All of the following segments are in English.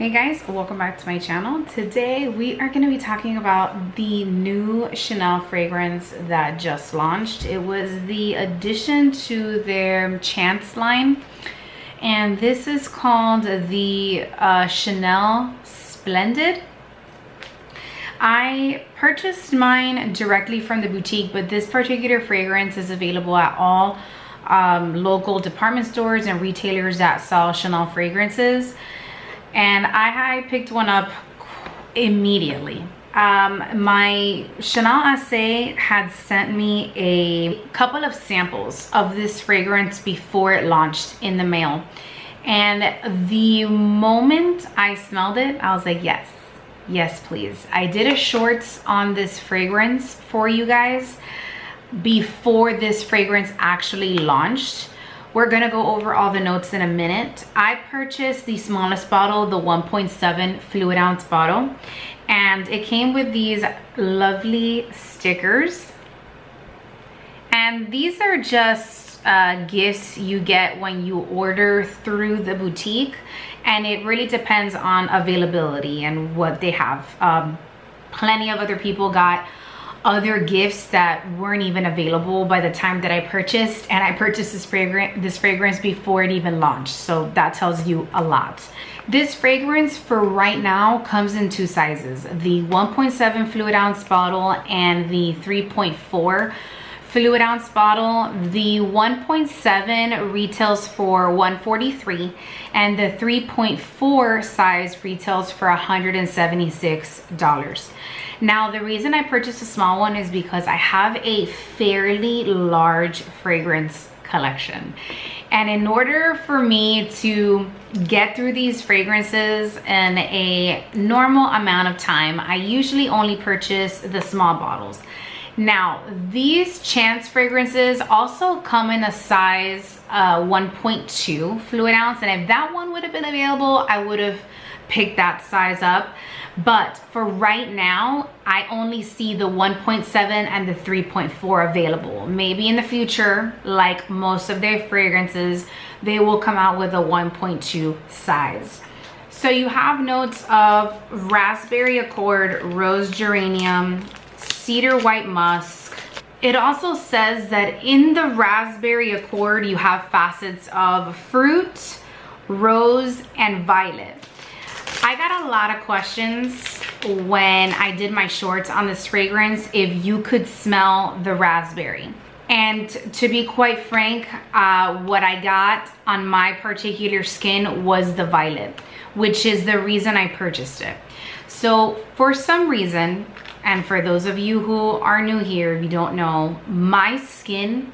Hey guys, welcome back to my channel. Today we are going to be talking about the new Chanel fragrance that just launched. It was the addition to their Chance line, and this is called the Chanel Splendide. I purchased mine directly from the boutique, but this particular fragrance is available at all local department stores and retailers that sell Chanel fragrances. And I picked one up immediately. My Chanel SA had sent me a couple of samples of this fragrance before it launched in the mail. And the moment I smelled it, I was like, yes, please. I did a shorts on this fragrance for you guys before this fragrance actually launched. We're gonna go over all the notes in a minute. I purchased the smallest bottle, the 1.7 fluid ounce bottle, and it came with these lovely stickers. And these are just gifts you get when you order through the boutique, and it really depends on availability and what they have. Plenty of other people got other gifts that weren't even available by the time that I purchased, and I purchased this fragrance before it even launched, so that tells you a lot. This fragrance for right now comes in two sizes, the 1.7 fluid ounce bottle and the 3.4 fluid ounce bottle. The 1.7 retails for $143 and the 3.4 size retails for $176. Now, the reason I purchased a small one is because I have a fairly large fragrance collection. And in order for me to get through these fragrances in a normal amount of time, I usually only purchase the small bottles. Now, these Chance fragrances also come in a size 1.2 fluid ounce. And if that one would have been available, I would have picked that size up. But for right now, I only see the 1.7 and the 3.4 available. Maybe in the future, like most of their fragrances, they will come out with a 1.2 size. So you have notes of raspberry accord, rose geranium, cedar white musk. It also says that in the raspberry accord, you have facets of fruit, rose, and violet. I got a lot of questions when I did my shorts on this fragrance if you could smell the raspberry. And to be quite frank, what I got on my particular skin was the violet, which is the reason I purchased it. So for some reason, and for those of you who are new here, if you don't know, my skin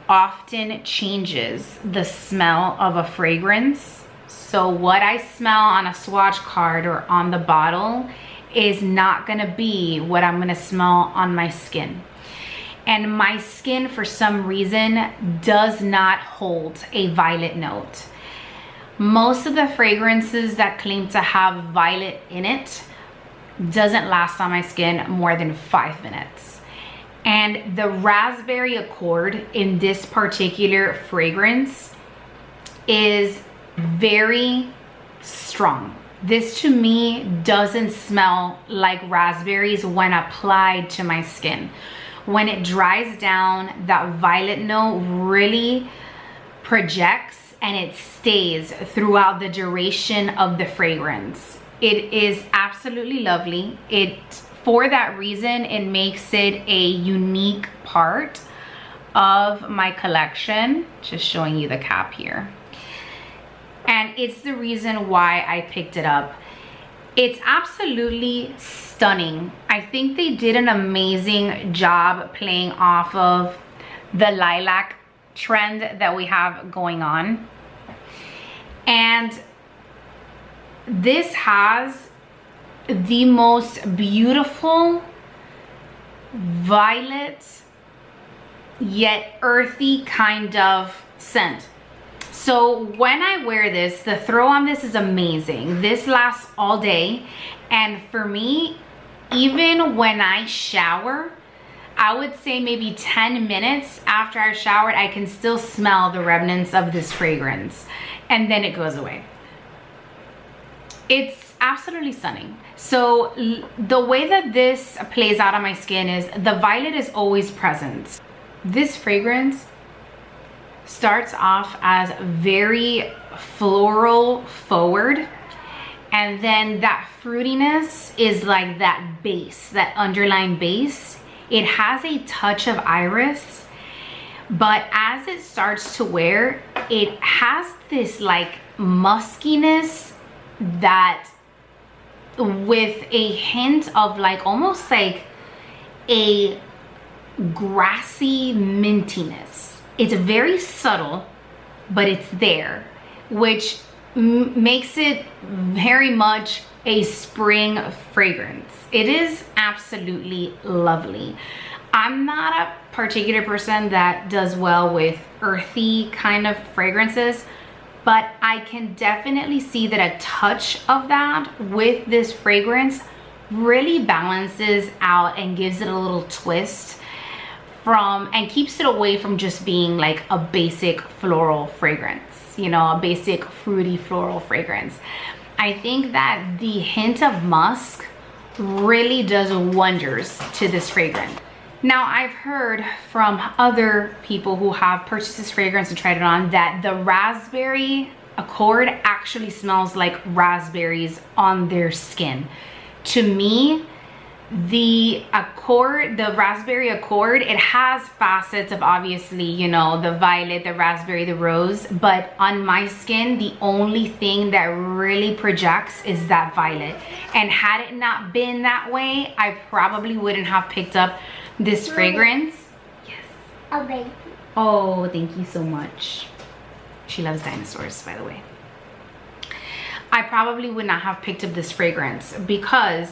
often changes the smell of a fragrance. So what I smell on a swatch card or on the bottle is not gonna be what I'm gonna smell on my skin. And my skin, for some reason, does not hold a violet note. Most of the fragrances that claim to have violet in it doesn't last on my skin more than 5 minutes. And the raspberry accord in this particular fragrance is very strong. This to me doesn't smell like raspberries when applied to my skin. When it dries down, that violet note really projects and it stays throughout the duration of the fragrance. It is absolutely lovely. For that reason, it makes it a unique part of my collection. Just showing you the cap here. And it's the reason why I picked it up. It's absolutely stunning. I think they did an amazing job playing off of the lilac trend that we have going on. And this has the most beautiful violet yet earthy kind of scent. So when I wear this, the throw on this is amazing. This lasts all day. And for me, even when I shower, I would say maybe 10 minutes after I showered, I can still smell the remnants of this fragrance. And then it goes away. It's absolutely stunning. So the way that this plays out on my skin is the violet is always present. This fragrance starts off as very floral forward, and then that fruitiness is like that base, that underlying base. It has a touch of iris, but as it starts to wear, it has this like muskiness that with a hint of like almost like a grassy mintiness. It's very subtle, but it's there, which makes it very much a spring fragrance. It is absolutely lovely. I'm not a particular person that does well with earthy kind of fragrances, but I can definitely see that a touch of that with this fragrance really balances out and gives it a little twist and keeps it away from just being like a basic floral fragrance, you know, a basic fruity floral fragrance. I think that the hint of musk really does wonders to this fragrance. Now, I've heard from other people who have purchased this fragrance and tried it on that the raspberry accord actually smells like raspberries on their skin. To me, the raspberry accord, it has facets of obviously, you know, the violet, the raspberry, the rose, but on my skin, the only thing that really projects is that violet. And had it not been that way, I probably wouldn't have picked up this fragrance. Yes. Oh, baby. Oh, thank you so much. She loves dinosaurs, by the way. I probably would not have picked up this fragrance because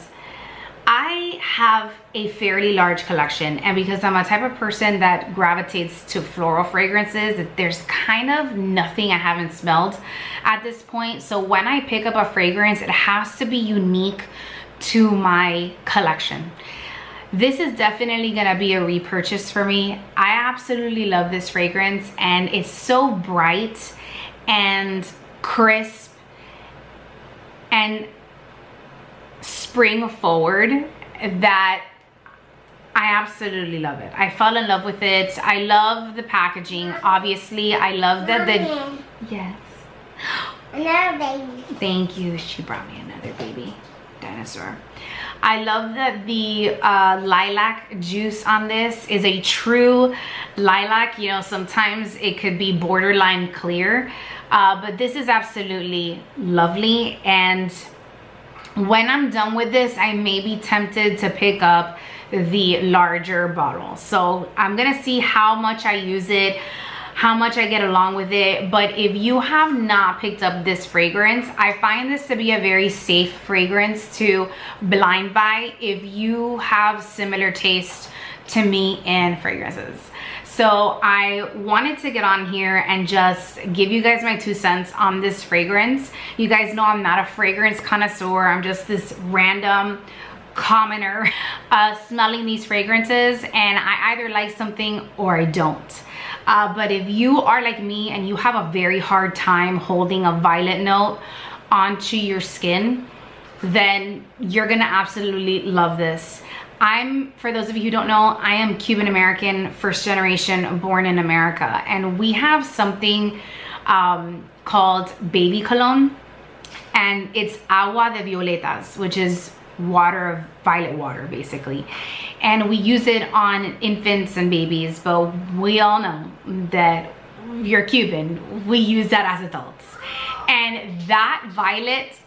I have a fairly large collection, and because I'm a type of person that gravitates to floral fragrances, there's kind of nothing I haven't smelled at this point. So when I pick up a fragrance, it has to be unique to my collection. This is definitely gonna be a repurchase for me. I absolutely love this fragrance, and it's so bright and crisp and spring forward that I absolutely love it. I fell in love with it. I love the packaging. Obviously, I love that yes. Another baby. Thank you. She brought me another baby dinosaur. I love that the lilac juice on this is a true lilac. You know, sometimes it could be borderline clear, but this is absolutely lovely. And when I'm done with this, I may be tempted to pick up the larger bottle. So I'm gonna see how much I use it, how much I get along with it. But if you have not picked up this fragrance, I find this to be a very safe fragrance to blind buy if you have similar taste to me in fragrances. So I wanted to get on here and just give you guys my 2 cents on this fragrance. You guys know I'm not a fragrance connoisseur. I'm just this random commoner smelling these fragrances, and I either like something or I don't. But if you are like me and you have a very hard time holding a violet note onto your skin, then you're gonna absolutely love this. For those of you who don't know, I am Cuban American, first generation, born in America, and we have something called baby cologne, and it's agua de violetas, which is violet water basically, and we use it on infants and babies, but we all know that you're Cuban, we use that as adults. And that violet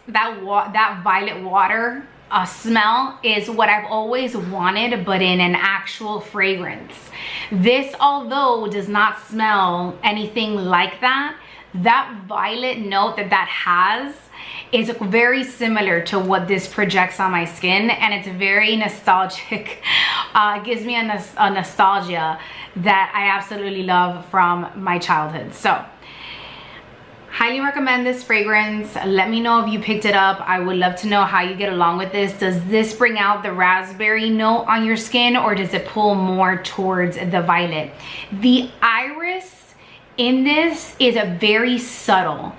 water smell is what I've always wanted, but in an actual fragrance. This, although does not smell anything like that, that violet note that has is very similar to what this projects on my skin, and it's very nostalgic. It gives me a nostalgia that I absolutely love from my childhood. So highly recommend this fragrance. Let me know if you picked it up. I would love to know how you get along with this. Does this bring out the raspberry note on your skin, or does it pull more towards the violet? The iris in this is a very subtle.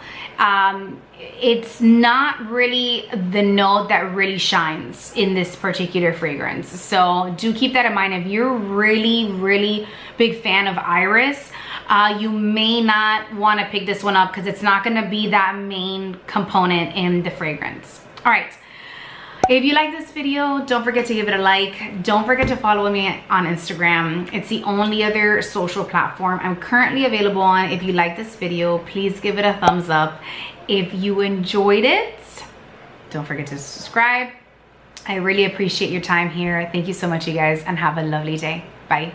it's not really the note that really shines in this particular fragrance. So do keep that in mind. If you're really big fan of iris, you may not want to pick this one up because it's not going to be that main component in the fragrance. All right. If you like this video, don't forget to give it a like. Don't forget to follow me on Instagram. It's the only other social platform I'm currently available on. If you like this video, please give it a thumbs up. If you enjoyed it, don't forget to subscribe. I really appreciate your time here. Thank you so much, you guys, and have a lovely day. Bye.